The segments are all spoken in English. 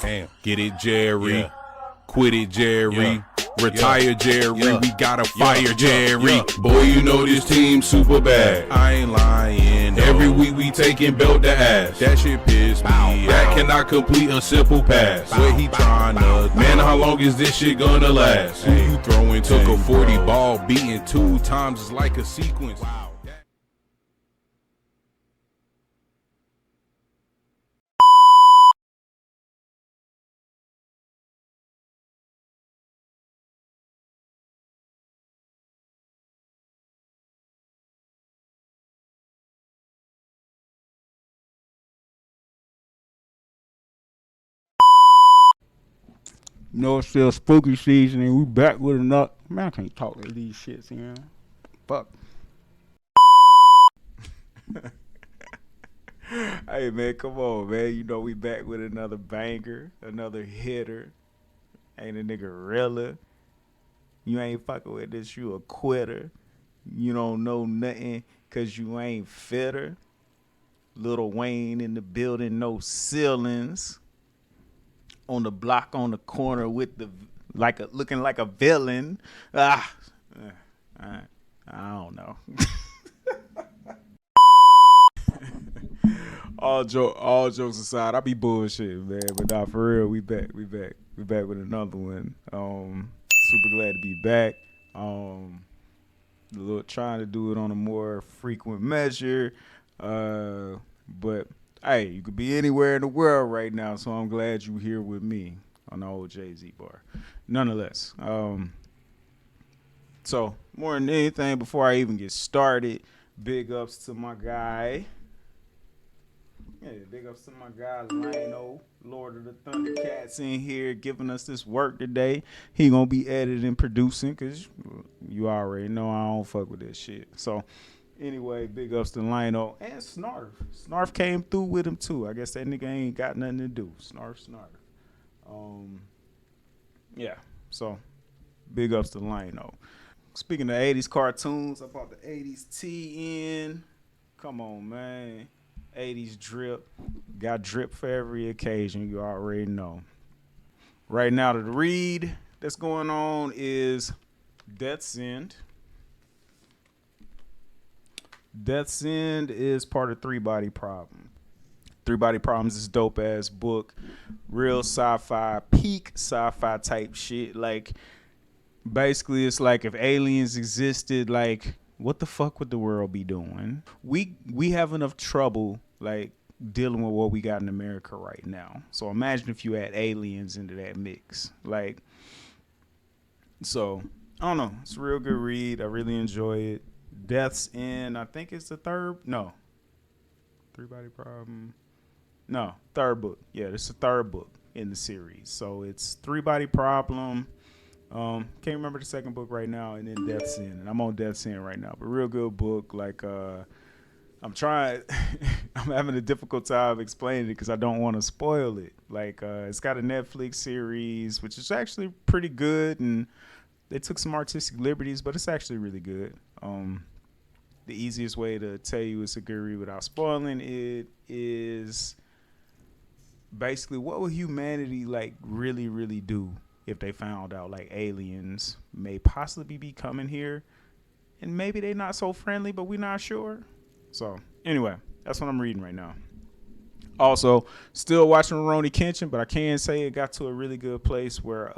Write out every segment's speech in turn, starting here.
Damn. Get it, Jerry. Yeah. Quit it, Jerry. Yeah. Retire, Jerry. Yeah. We gotta fire, Jerry. Yeah. Boy, you know this team super bad. I ain't lying. No. Every week we taking belt to ass. That shit piss me. That cannot complete a simple pass. What he tryna? Man, how long is this shit gonna last? Who you throwing? Took a 40 ball, beating 2 times. It's like a sequence. Wow. You know, it's still spooky season, and we back with another. Man, I can't talk to these shits, you know. Fuck. Hey, man, come on, man. You know, we back with another banger, another hitter. Ain't a nigga realer. You ain't fucking with this, you a quitter. You don't know nothing because you ain't fitter. Lil Wayne in the building, no ceilings. On the block on the corner with the looking like a villain. I don't know. all jokes aside, I be bullshit, man. But nah, for real, we back with another one. Super glad to be back. Trying to do it on a more frequent measure. But hey, you could be anywhere in the world right now, so I'm glad you here with me on the old Jay-Z bar. Nonetheless, so more than anything, before I even get started, big ups to my guy. Yeah, big ups to my guy Lino, Lord of the Thundercats, in here giving us this work today. He gonna be editing and producing, cause you already know I don't fuck with this shit. So anyway, big ups to Lino and Snarf. Snarf came through with him too. I guess that nigga ain't got nothing to do. Snarf. Yeah. So big ups to Lino. Speaking of 80s cartoons, I bought the 80s tee in. Come on, man. 80s drip. Got drip for every occasion. You already know. Right now, the read that's going on is Death's End. Death's End is part of Three Body Problem. Three Body Problems is dope ass book. Real sci-fi, peak sci-fi type shit. Like, basically, it's like if aliens existed, like, what the fuck would the world be doing? We have enough trouble, like, dealing with what we got in America right now. So imagine if you add aliens into that mix. Like, so, I don't know. It's a real good read. I really enjoy it. Death's End, I think it's the third. No. Three Body Problem. No, third book. Yeah, it's the third book in the series. So it's Three Body Problem. Can't remember the second book right now, and then Death's End. And I'm on Death's End right now. But real good book. Like, I'm trying. I'm having a difficult time explaining it because I don't want to spoil it. Like, it's got a Netflix series, which is actually pretty good, and they took some artistic liberties, but it's actually really good. The easiest way to tell you it's a good read without spoiling it is basically what would humanity like really, really do if they found out like aliens may possibly be coming here and maybe they're not so friendly, but we're not sure. So anyway, that's what I'm reading right now. Also, still watching Rurouni Kenshin, but I can say it got to a really good place where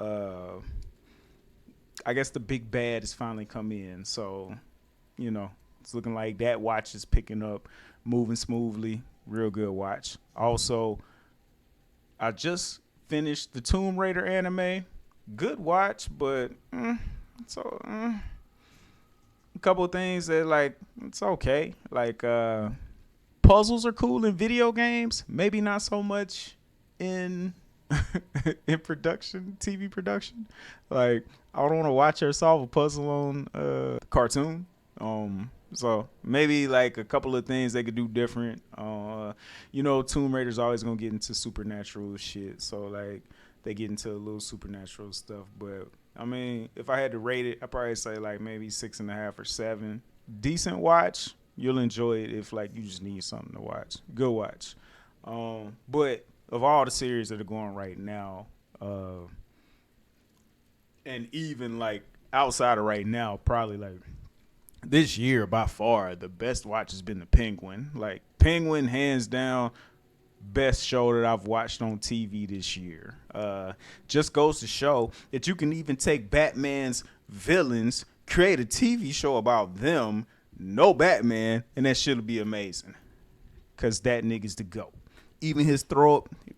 I guess the big bad has finally come in. So, you know, it's looking like that watch is picking up, moving smoothly. Real good watch. Also, I just finished the Tomb Raider anime. Good watch, but a couple of things that, like, it's okay. Like, puzzles are cool in video games. Maybe not so much in in production, TV production. Like, I don't want to watch her solve a puzzle on cartoon. So maybe like a couple of things they could do different. You know, Tomb Raider's always gonna get into supernatural shit. So like they get into a little supernatural stuff. But I mean, if I had to rate it, I'd probably say like maybe 6.5 or 7. Decent watch. You'll enjoy it if like you just need something to watch. Good watch. But of all the series that are going right now, and even like outside of right now, probably like this year by far the best watch has been the Penguin. Like Penguin, hands down, best show that I've watched on TV this year. Just goes to show that you can even take Batman's villains, create a TV show about them, no Batman, and that shit'll be amazing. Cause that nigga's the GOAT. Even his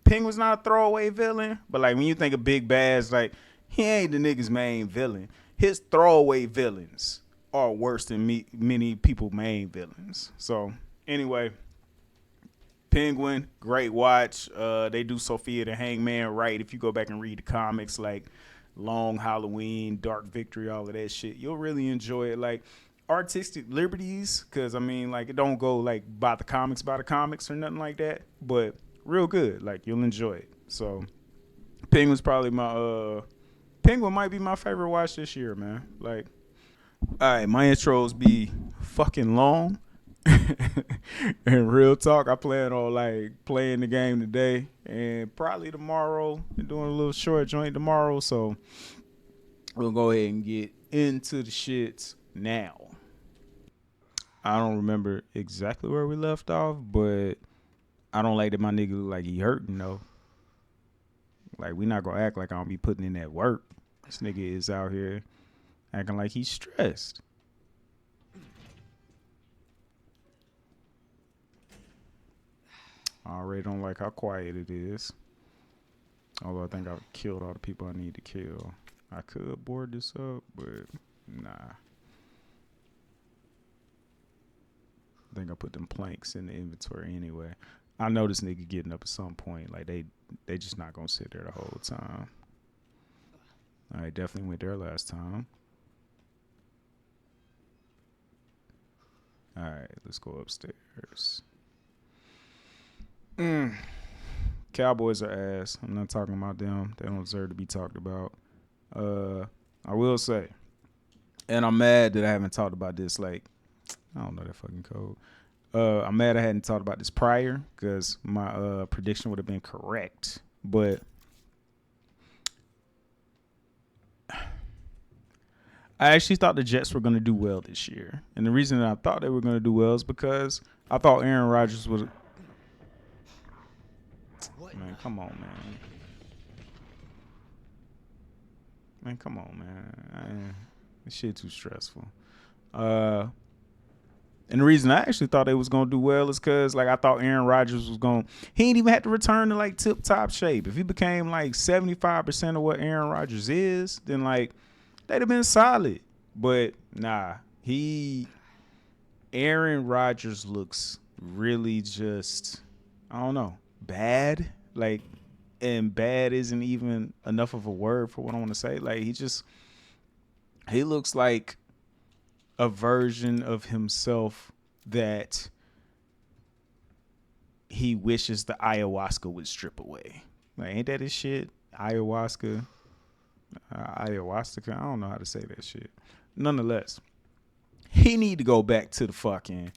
Penguin's not a throwaway villain, but like when you think of Big Bad's, like he ain't the nigga's main villain. His throwaway villains are worse than many people main villains. So anyway, Penguin, great watch. They do Sophia the Hangman right. If you go back and read the comics, like Long Halloween, Dark Victory, all of that shit, you'll really enjoy it. Like artistic liberties, because I mean, like it don't go like by the comics or nothing like that, but real good. Like you'll enjoy it. So Penguin's probably Penguin might be my favorite watch this year, man. Like, all right, my intros be fucking long. And real talk, I plan on like playing the game today and probably tomorrow. And doing a little short joint tomorrow, so we'll go ahead and get into the shits now. I don't remember exactly where we left off, but I don't like that my nigga look like he hurting though. Like we not gonna act like I don't be putting in that work. This nigga is out here acting like he's stressed. I already don't like how quiet it is. Although I think I've killed all the people I need to kill. I could board this up, but nah. I think I put them planks in the inventory anyway. I know this nigga getting up at some point. Like they just not gonna sit there the whole time. I definitely went there last time. All right, let's go upstairs. Cowboys are ass. I'm not talking about them. They don't deserve to be talked about. I will say, and I'm mad that I haven't talked about this. Like, I don't know that fucking code. I'm mad I hadn't talked about this prior because my prediction would have been correct. But I actually thought the Jets were going to do well this year. And the reason that I thought they were going to do well is because I thought Aaron Rodgers was... Man, come on, man. Man, come on, man. This shit too stressful. And the reason I actually thought they was going to do well is because, like, I thought Aaron Rodgers was going... He ain't even had to return to, like, tip-top shape. If he became, like, 75% of what Aaron Rodgers is, then, like, they'd have been solid. But, nah. Aaron Rodgers looks really just... I don't know. Bad. Like, and bad isn't even enough of a word for what I want to say. Like, he looks like a version of himself that he wishes the ayahuasca would strip away. Like, ain't that his shit? Ayahuasca. I don't know how to say that shit. Nonetheless, he need to go back to the fucking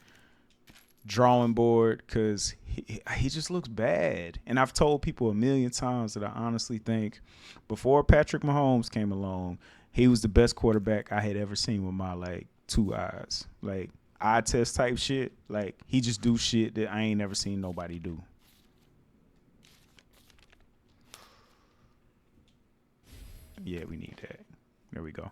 drawing board because he just looks bad. And I've told people a million times that I honestly think before Patrick Mahomes came along, he was the best quarterback I had ever seen with my, like, 2 eyes. Like, eye test type shit. Like, he just do shit that I ain't never seen nobody do. Yeah, we need that. There we go.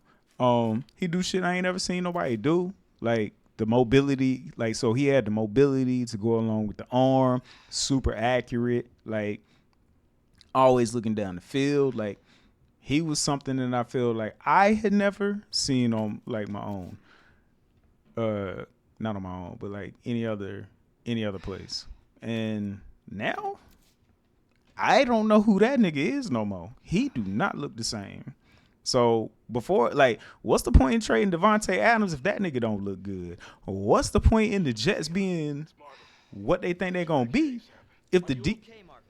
He do shit I ain't never seen nobody do. Like, the mobility, like, so he had the mobility to go along with the arm, super accurate, like, always looking down the field. Like, he was something that I feel like I had never seen on, like, my own. Not on my own, but, like, any other place. And now, I don't know who that nigga is no more. He do not look the same. So before, like, what's the point in trading Devontae Adams if that nigga don't look good? What's the point in the Jets being what they think they're gonna be if the Okay, Marvin?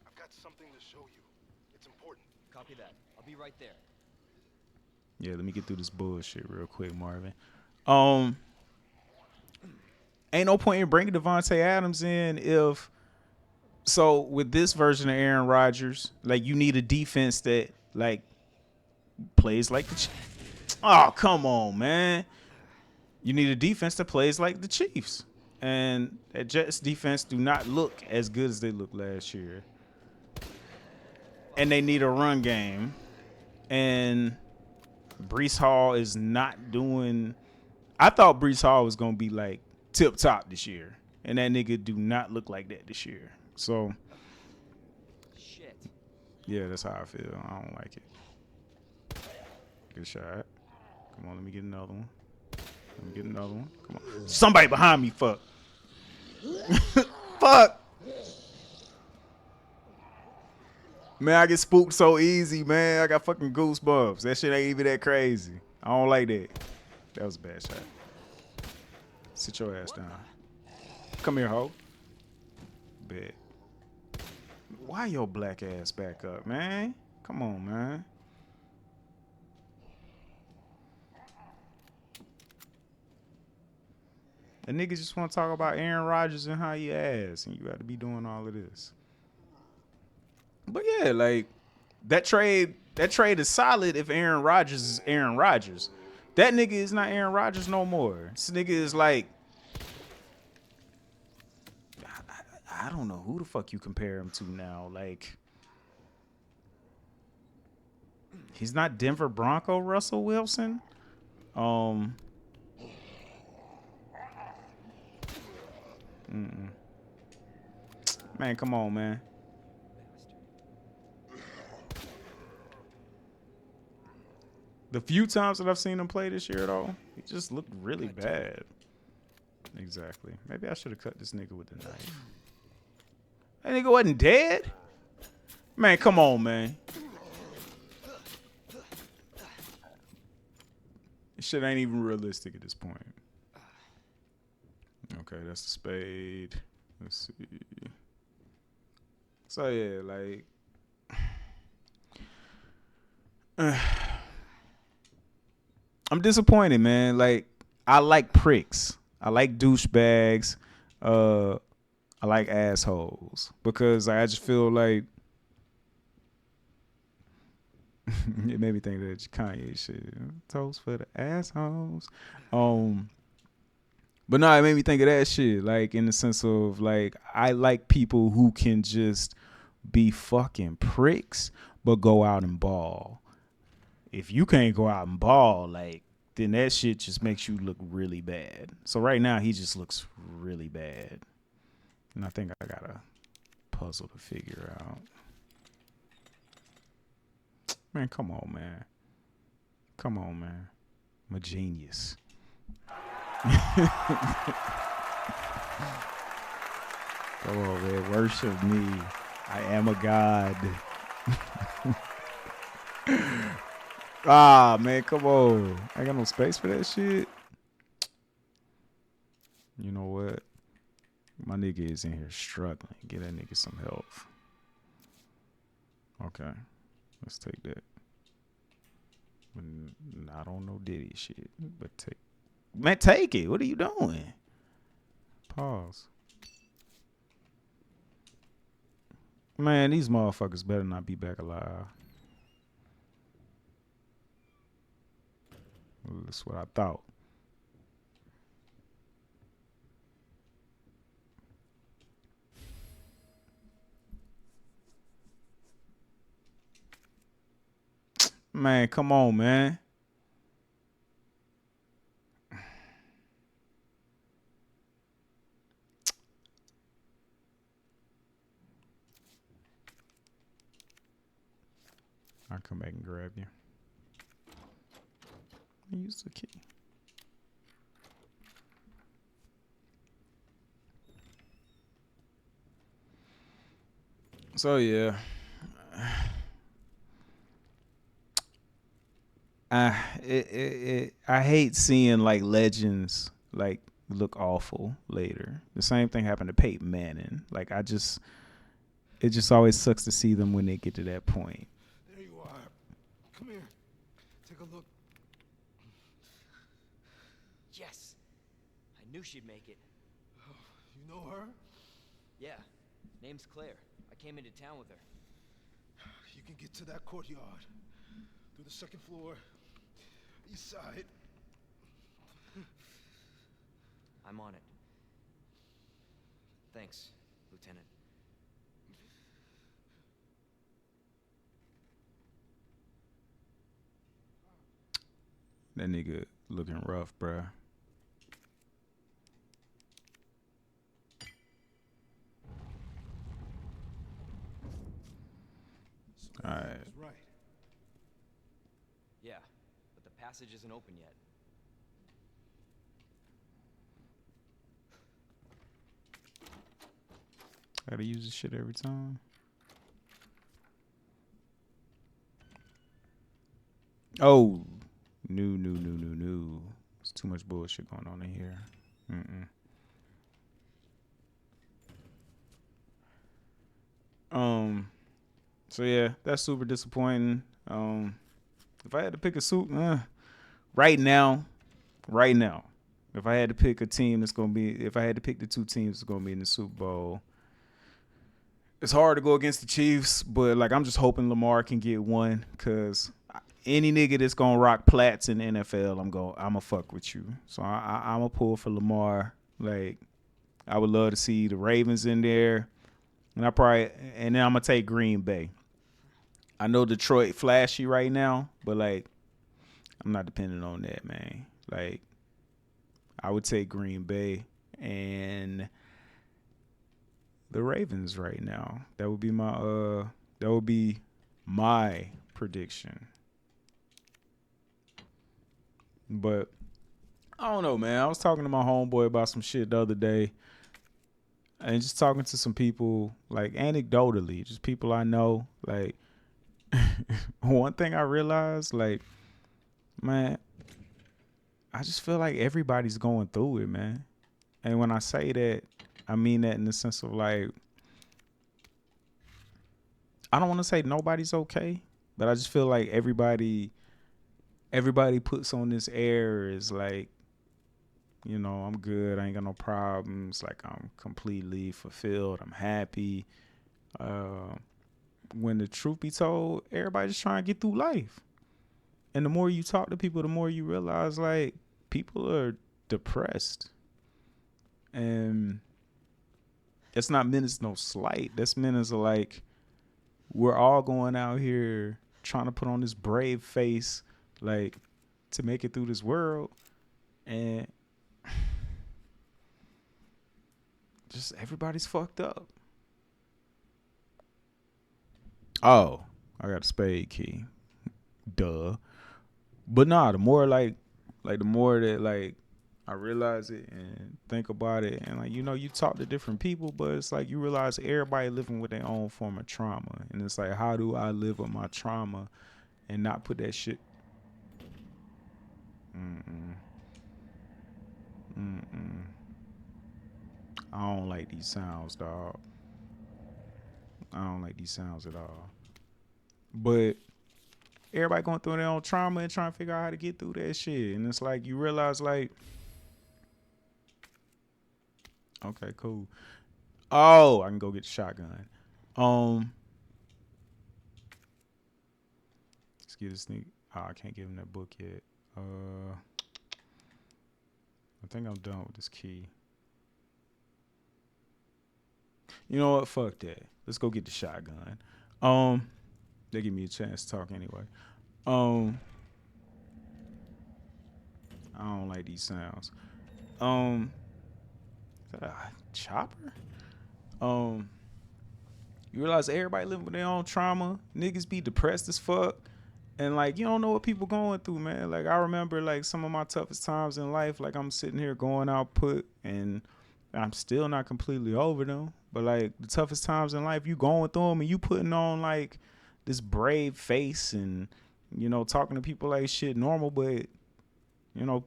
I've got something to show you. It's important. Copy that. I'll be right there. Yeah, let me get through this bullshit real quick, Marvin. Ain't no point in bringing Devontae Adams in if So with this version of Aaron Rodgers, like you need a defense that like plays like the. Oh, come on, man! You need a defense that plays like the Chiefs, and that Jets defense do not look as good as they looked last year. And they need a run game, and Brees Hall is not doing. I thought Brees Hall was gonna be like tip top this year, and that nigga do not look like that this year. So Shit. yeah, that's how I feel. I don't like it. Good shot. Come on, let me get another one. Let me get another one. Come on. Somebody behind me, fuck. Fuck. Man, I get spooked so easy, man. I got fucking goosebumps. That shit ain't even that crazy. I don't like that. That was a bad shot. Sit your ass down. Come here, ho. Bet. Why your black ass back up, man? Come on, man. The niggas just want to talk about Aaron Rodgers and how he ass, and you got to be doing all of this. But yeah, like that trade is solid if Aaron Rodgers is Aaron Rodgers. That nigga is not Aaron Rodgers no more. This nigga is like, I don't know who the fuck you compare him to now. Like, he's not Denver Bronco Russell Wilson. Man, come on, man. The few times that I've seen him play this year, though, he just looked really bad. Exactly. Maybe I should have cut this nigga with the knife. That nigga wasn't dead? Man, come on, man. This shit ain't even realistic at this point. Okay, that's the spade. Let's see. So, yeah, like... I'm disappointed, man. Like, I like pricks. I like douchebags. I like assholes. Because I just feel like... it made me think of that Kanye shit. Toast for the assholes. But no, it made me think of that shit. Like, in the sense of, like, I like people who can just be fucking pricks, but go out and ball. If you can't go out and ball, like, then that shit just makes you look really bad. So right now, he just looks really bad. And I think I got a puzzle to figure out. Man, come on, man. Come on, man. I'm a genius. Go on, man. Worship me. I am a god. Ah, man, come on. I got no space for that shit. You know what? My nigga is in here struggling. Get that nigga some help. Okay. Let's take that. I don't know Diddy shit, but take it. What are you doing? Pause. Man, these motherfuckers better not be back alive. Well, that's what I thought. Man, come on, man. I'll come back and grab you. Use the key. So yeah. I hate seeing like legends like look awful later. The same thing happened to Peyton Manning. Like it just always sucks to see them when they get to that point. There you are. Come here. Take a look. Yes. I knew she'd make it. You know her? Yeah. Name's Claire. I came into town with her. You can get to that courtyard through the second floor, east side. I'm on it. Thanks, Lieutenant. That nigga looking rough, bruh. So Alright. was right. Yeah, but the passage isn't open yet. I gotta use this shit every time. Oh, new. There's too much bullshit going on in here. So yeah, that's super disappointing. If I had to pick a suit, right now, if I had to pick a team that's gonna be, if I had to pick the two teams that's gonna be in the Super Bowl, it's hard to go against the Chiefs, but like I'm just hoping Lamar can get one, cause any nigga that's gonna rock plats in the NFL, I'ma fuck with you. So I'ma pull for Lamar. Like I would love to see the Ravens in there, and then I'm gonna take Green Bay. I know Detroit flashy right now, but like I'm not dependent on that, man. Like I would take Green Bay and the Ravens right now. That would be my prediction. But I don't know, man. I was talking to my homeboy about some shit the other day, and just talking to some people, like anecdotally, just people I know. Like one thing I realized, like, man, I just feel like everybody's going through it, man. And when I say that, I mean that in the sense of like, I don't want to say nobody's okay, but I just feel like everybody puts on this air is like, you know, I'm good. I ain't got no problems. Like I'm completely fulfilled. I'm happy. When the truth be told, everybody's just trying to get through life. And the more you talk to people, the more you realize like people are depressed. And it's not meant as no slight. That's meant as like we're all going out here trying to put on this brave face, like to make it through this world, and just everybody's fucked up. Oh, I got a spade key. Duh. But nah, the more like the more that like I realize it and think about it, and like, you know, you talk to different people, but it's like you realize everybody living with their own form of trauma. And it's like, how do I live with my trauma and not put that shit? I don't like these sounds, dog. I don't like these sounds at all. But everybody going through their own trauma and trying to figure out how to get through that shit. And it's like you realize like, okay, cool. Oh, I can go get the shotgun. Let's get this nigga. Oh, I can't give him that book yet. I think I'm done with this key. You know what? Fuck that. Let's go get the shotgun. They give me a chance to talk anyway. I don't like these sounds. Is that a chopper? You realize everybody living with their own trauma. Niggas be depressed as fuck. And like, you don't know what people going through, man. Like I remember like some of my toughest times in life, like I'm sitting here going output and I'm still not completely over them. But like the toughest times in life, you going through them and you putting on like this brave face and, you know, talking to people like shit normal, but, you know,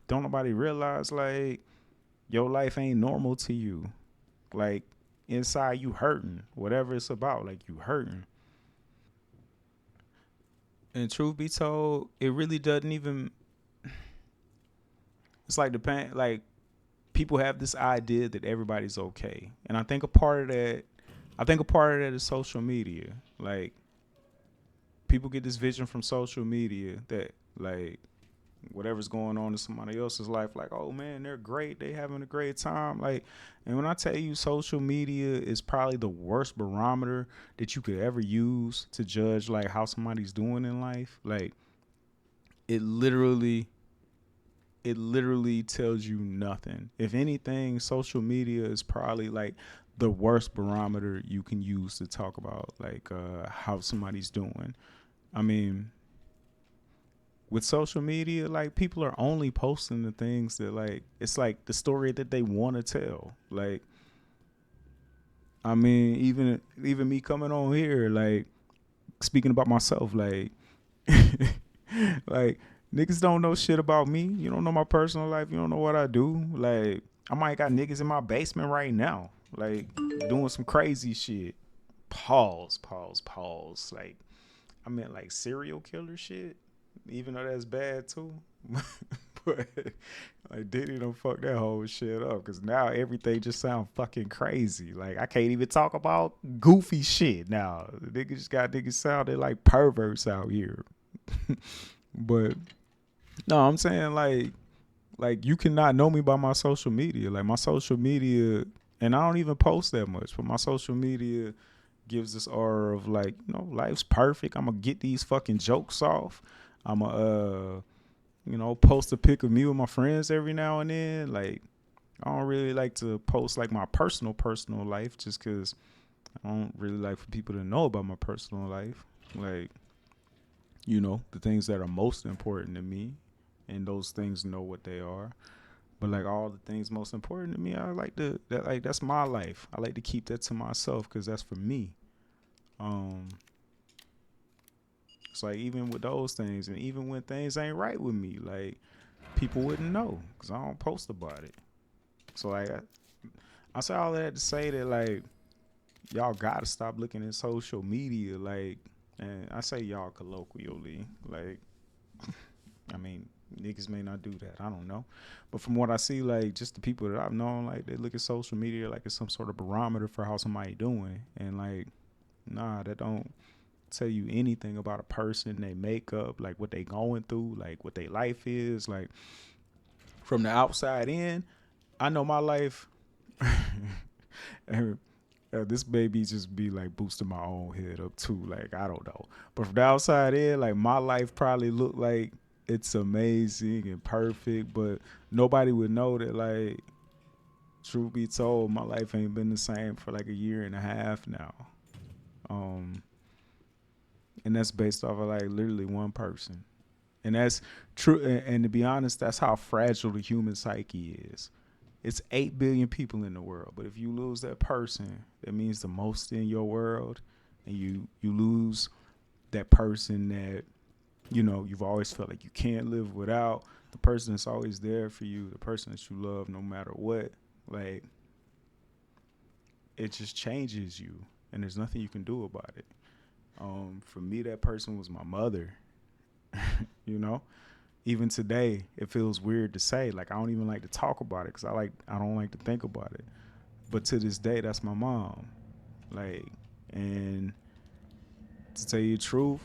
don't nobody realize like your life ain't normal to you. Like inside you hurting, whatever it's about, like you hurting. And truth be told, it really doesn't even, it's like the pain, like people have this idea that everybody's okay. And I think a part of that is social media. Like, people get this vision from social media that, like, whatever's going on in somebody else's life, like, oh man, they're great, they having a great time. Like, and when I tell you social media is probably the worst barometer that you could ever use to judge like how somebody's doing in life, like, it literally tells you nothing. If anything, social media is probably like the worst barometer you can use to talk about like how somebody's doing. I mean, with social media, like, people are only posting the things that, like, it's like the story that they want to tell. Like, I mean, even me coming on here, like, speaking about myself, like, like, niggas don't know shit about me. You don't know my personal life. You don't know what I do. Like, I might got niggas in my basement right now, like, doing some crazy shit. Pause. Like, I meant like serial killer shit. Even though that's bad too. But like, Diddy don't fuck that whole shit up, because now everything just sound fucking crazy. Like, I can't even talk about goofy shit now. The niggas just got niggas sounding like perverts out here. But no, I'm saying like you cannot know me by my social media. Like, my social media, and I don't even post that much, but my social media gives this aura of like, you know, life's perfect. I'm gonna get these fucking jokes off. I'm a, you know, post a pic of me with my friends every now and then. Like, I don't really like to post like my personal life, just because I don't really like for people to know about my personal life. Like, you know, the things that are most important to me, and those things know what they are. But like, all the things most important to me, I like that's my life. I like to keep that to myself, because that's for me. It's like, even with those things, and even when things ain't right with me, like, people wouldn't know, because I don't post about it. So like, I say all that to say that, like, y'all gotta stop looking at social media, like, and I say y'all colloquially, like, I mean, niggas may not do that, I don't know, but from what I see, like, just the people that I've known, like, they look at social media like it's some sort of barometer for how somebody doing, and like, nah, that don't tell you anything about a person, they makeup, like what they going through, like what their life is. Like, from the outside in, I know my life. This baby just be like boosting my own head up too. Like, I don't know, but from the outside in, like, my life probably look like it's amazing and perfect, but nobody would know that. Like, truth be told, my life ain't been the same for like a year and a half now. And that's based off of like literally one person. And that's true. And to be honest, that's how fragile the human psyche is. It's 8 billion people in the world. But if you lose that person, that means the most in your world. And you lose that person that, you know, you've always felt like you can't live without, the person that's always there for you, the person that you love no matter what. Like, it just changes you. And there's nothing you can do about it. For me, that person was my mother. You know, even today, it feels weird to say. Like, I don't even like to talk about it, because I don't like to think about it. But to this day, that's my mom. Like, and to tell you the truth,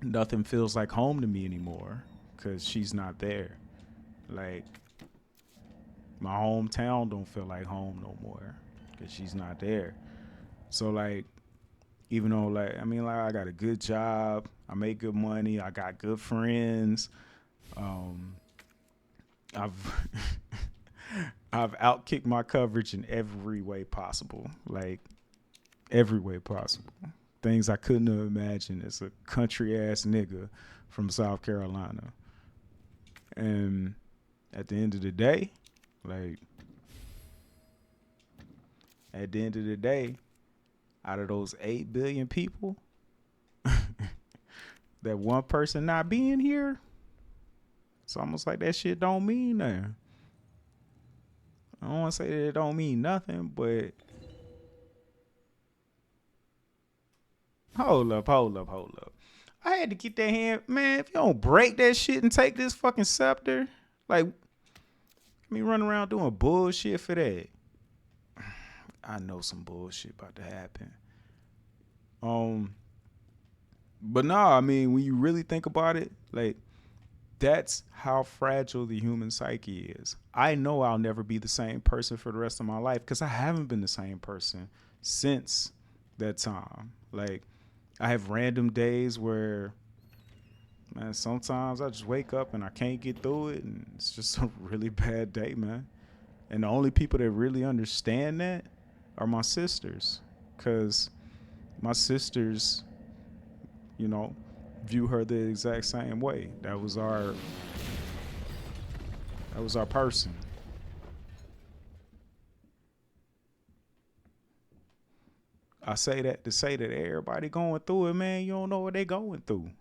nothing feels like home to me anymore, because she's not there. Like, my hometown don't feel like home no more, because she's not there. So like, even though, like, I mean, like, I got a good job, I make good money, I got good friends, I've outkicked my coverage in every way possible, like every way possible. Things I couldn't have imagined as a country ass nigga from South Carolina. And at the end of the day, out of those 8 billion people, that one person not being here, it's almost like that shit don't mean nothing. I don't want to say that it don't mean nothing, but hold up. I had to get that hand, man. If you don't break that shit and take this fucking scepter, like, Me running around doing bullshit for that. I know some bullshit about to happen. But nah, I mean, when you really think about it, like, that's how fragile the human psyche is. I know I'll never be the same person for the rest of my life because I haven't been the same person since that time. Like, I have random days where, man, sometimes I just wake up and I can't get through it, and it's just a really bad day, man. And the only people that really understand that are my sisters, because my sisters, you know, view her the exact same way. That was our person. I say that to say that everybody going through it, man. You don't know what they going through.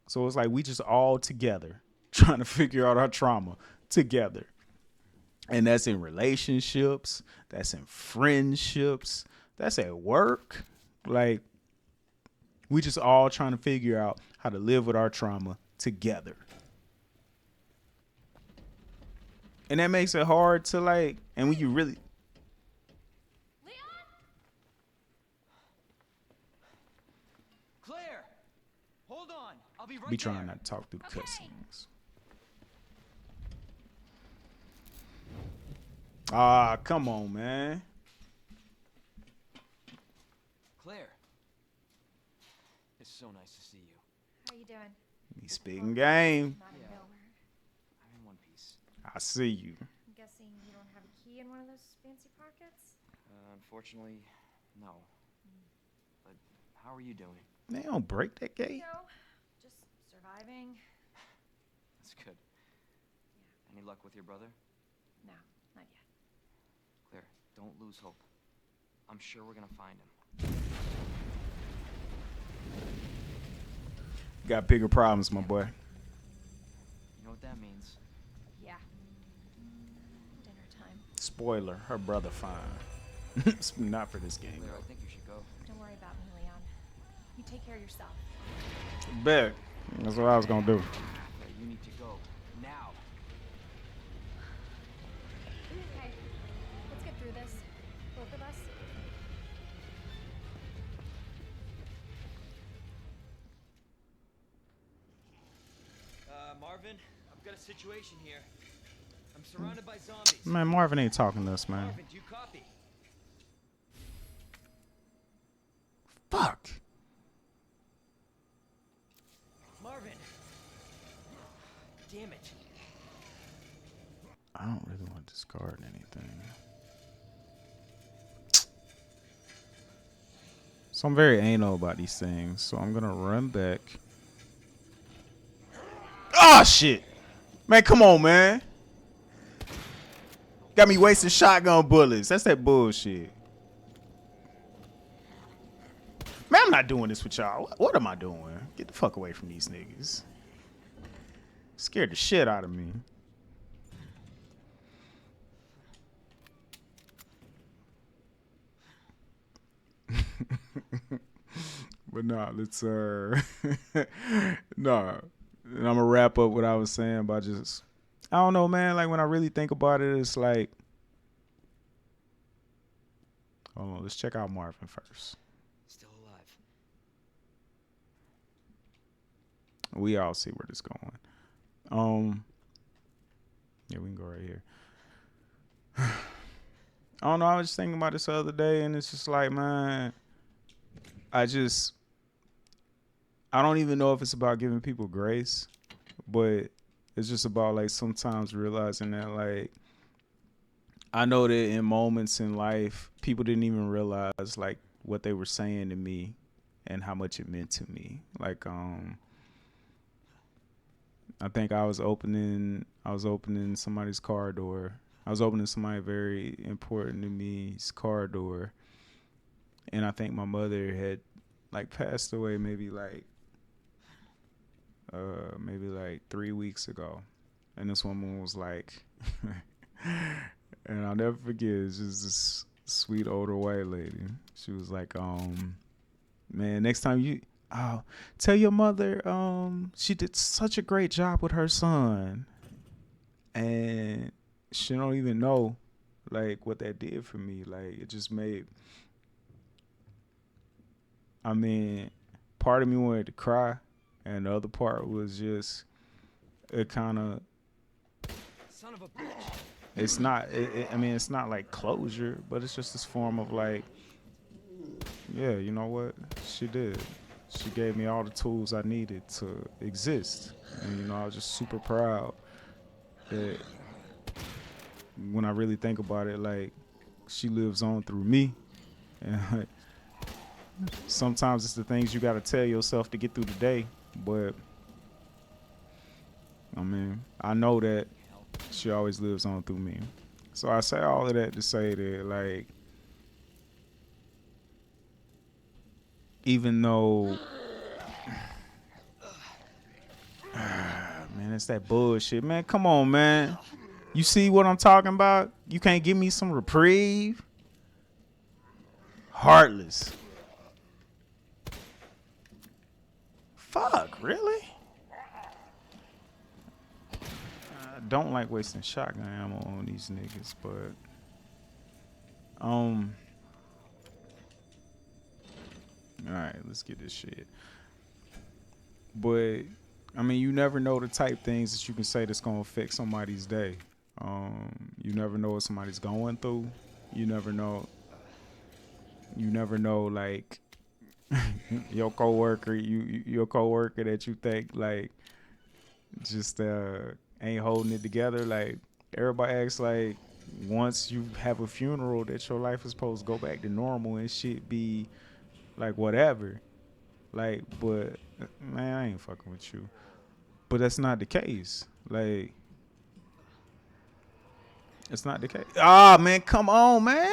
So it's like we just all together trying to figure out our trauma together. And that's in relationships, that's in friendships, that's at work. Like, we just all trying to figure out how to live with our trauma together. And that makes it hard to, like, and when you really... Claire! Hold on. I'll be right be trying there. not to talk through cutscenes. Ah, come on, man. Claire. It's so nice to see you. How you doing? He's speaking game. Not in Yeah. nowhere. I'm in one piece. I see you. I'm guessing you don't have a key in one of those fancy pockets? Unfortunately, no. But how are you doing? They don't break that You gate. know, just surviving. That's good. Any luck with your brother? No, not yet. Claire, don't lose hope. I'm sure we're gonna find him. Got bigger problems, my boy. You know what that means? Yeah. Dinner time. Spoiler, her brother fine. It's not for this game. Claire, I think you should go. Don't worry about me, Leon. You take care of yourself. Bet. That's what I was gonna do. Claire, you need to go. Now. Okay. Let's get through this. Both of us. Marvin, I've got a situation here. I'm surrounded by zombies. Man, Marvin ain't talking to us, man. Marvin, do you copy? Fuck. Marvin! Damn it. I don't really want to discard anything. So I'm very anal about these things. So I'm gonna run back. Ah, shit. Man, come on, man. Got me wasting shotgun bullets. That's that bullshit. Man, I'm not doing this with y'all. What am I doing? Get the fuck away from these niggas. Scared the shit out of me. But nah, let's nah. And I'm gonna wrap up what I was saying by just, I don't know, man. Like, when I really think about it, it's like, hold on, let's check out Marvin first. Still alive. We all see where this going. Yeah, we can go right here. I don't know. I was just thinking about this the other day, and it's just like, man, I don't even know if it's about giving people grace, but it's just about, like, sometimes realizing that, like, I know that in moments in life, people didn't even realize, like, what they were saying to me and how much it meant to me. Like, I think I was opening somebody's car door. I was opening somebody very important to me's car door. And I think my mother had, like, passed away maybe like 3 weeks ago. And this woman was like, and I'll never forget, it's just this sweet older white lady. She was like, man, next time you tell your mother she did such a great job with her son. And she don't even know like what that did for me. Like it just made, I mean, part of me wanted to cry, and the other part was just it kind of. Son of a bitch. It's not. I mean, it's not like closure, but it's just this form of like, yeah, you know what? She did. She gave me all the tools I needed to exist, and you know, I was just super proud that when I really think about it, like she lives on through me, and like, sometimes it's the things you got to tell yourself to get through the day, but I mean, I know that she always lives on through me. So I say all of that to say that, like, even though, man, it's that bullshit, man. Come on, man. You see what I'm talking about? You can't give me some reprieve? Heartless. Fuck, really? I don't like wasting shotgun ammo on these niggas, but all right, let's get this shit. But I mean, you never know the type things that you can say that's gonna affect somebody's day. You never know what somebody's going through. You never know. You never know, like your coworker, your coworker that you think like just ain't holding it together. Like everybody acts like once you have a funeral that your life is supposed to go back to normal and shit be like whatever. Like, but man, I ain't fucking with you. But that's not the case. Like, it's not the case. Ah, man, come on, man.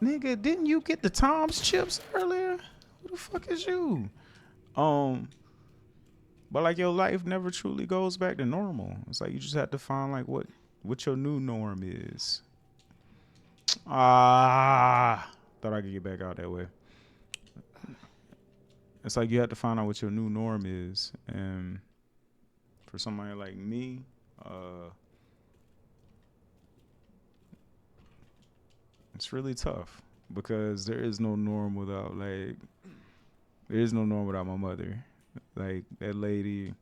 Nigga, didn't you get the Tom's chips earlier? Who the fuck is you? But like your life never truly goes back to normal. It's like you just have to find like what your new norm is. Thought I could get back out that way. It's like you have to find out what your new norm is, and for somebody like me, it's really tough because there is no norm without my mother. Like that lady,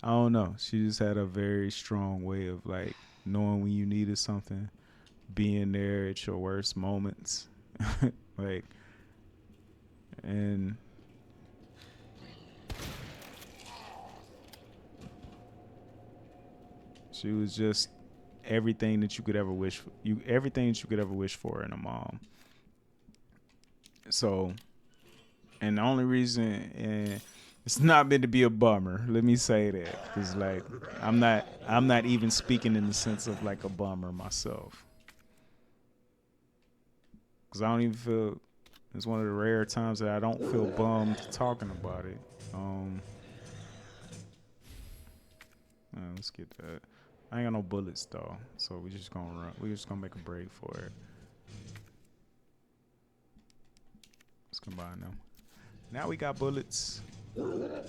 I don't know. She just had a very strong way of like knowing when you needed something, being there at your worst moments, like, and she was just everything that you could ever wish for. Everything that you could ever wish for in a mom. So, and the only reason, and it's not meant to be a bummer. Let me say that, because like I'm not even speaking in the sense of like a bummer myself, because I don't even feel. It's one of the rare times that I don't feel bummed talking about it. Let's get that. I ain't got no bullets though, so we just gonna run. We just gonna make a break for it. Let's combine them. Now we got bullets. We're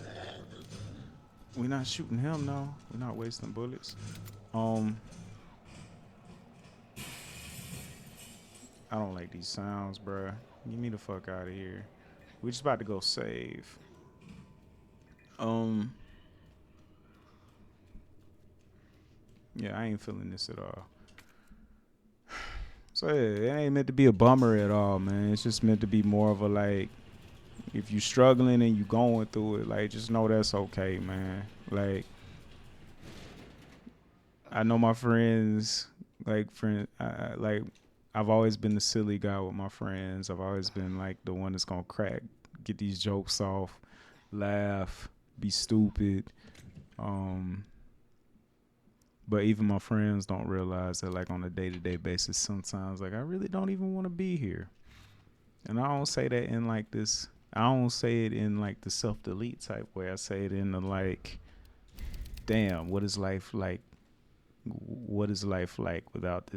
not shooting him, no. We're not wasting bullets. I don't like these sounds, bruh. Get me the fuck out of here. We're just about to go save. Yeah, I ain't feeling this at all. So yeah, it ain't meant to be a bummer at all, man. It's just meant to be more of a like, if you struggling and you going through it, like just know that's okay, man. Like, I know my friends, like I've always been the silly guy with my friends. I've always been like the one that's gonna crack, get these jokes off, laugh, be stupid. But even my friends don't realize that like on a day-to-day basis, sometimes like I really don't even want to be here. And I don't say that in like this, I don't say it in like the self-delete type way. I say it in the like, damn, what is life like? What is life like without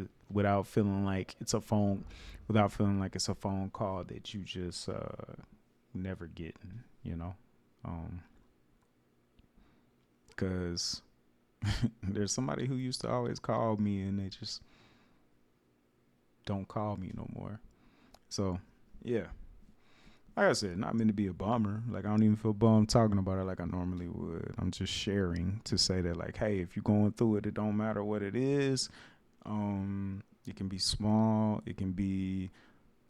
feeling like it's a phone, without feeling like it's a phone call that you just never getting, you know? Because There's somebody who used to always call me, and they just don't call me no more. So, yeah. Like I said, not meant to be a bummer. Like, I don't even feel bummed talking about it like I normally would. I'm just sharing to say that, like, hey, if you're going through it, it don't matter what it is. It can be small. It can be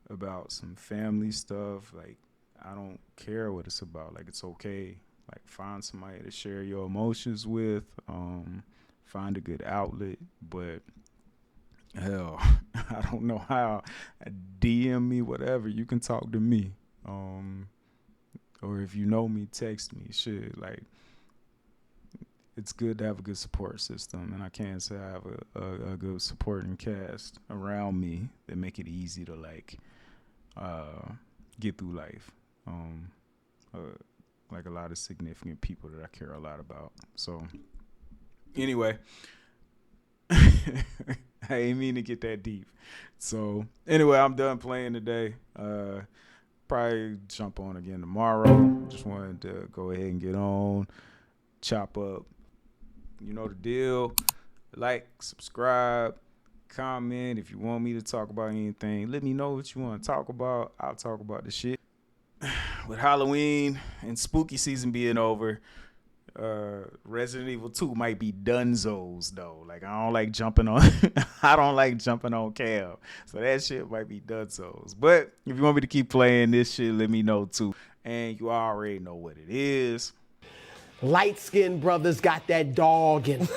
about some family stuff. Like, I don't care what it's about. Like, it's okay. Like, find somebody to share your emotions with. Find a good outlet. But hell, I don't know how. DM me, whatever. You can talk to me. Or if you know me, text me. Shit, like, it's good to have a good support system, and I can say I have a good supporting cast around me that make it easy to like get through life. Like a lot of significant people that I care a lot about. So anyway, I ain't mean to get that deep. So anyway, I'm done playing today. Probably jump on again tomorrow. Just wanted to go ahead and get on, chop up. You know the deal. Like, subscribe, comment. If you want me to talk about anything, let me know what you want to talk about. I'll talk about the shit. With Halloween and spooky season being over, Resident Evil 2 might be dunzos though. Like, I don't like jumping on cam. So that shit might be dunzos. But if you want me to keep playing this shit, let me know too. And you already know what it is. Light-skinned brothers got that dog in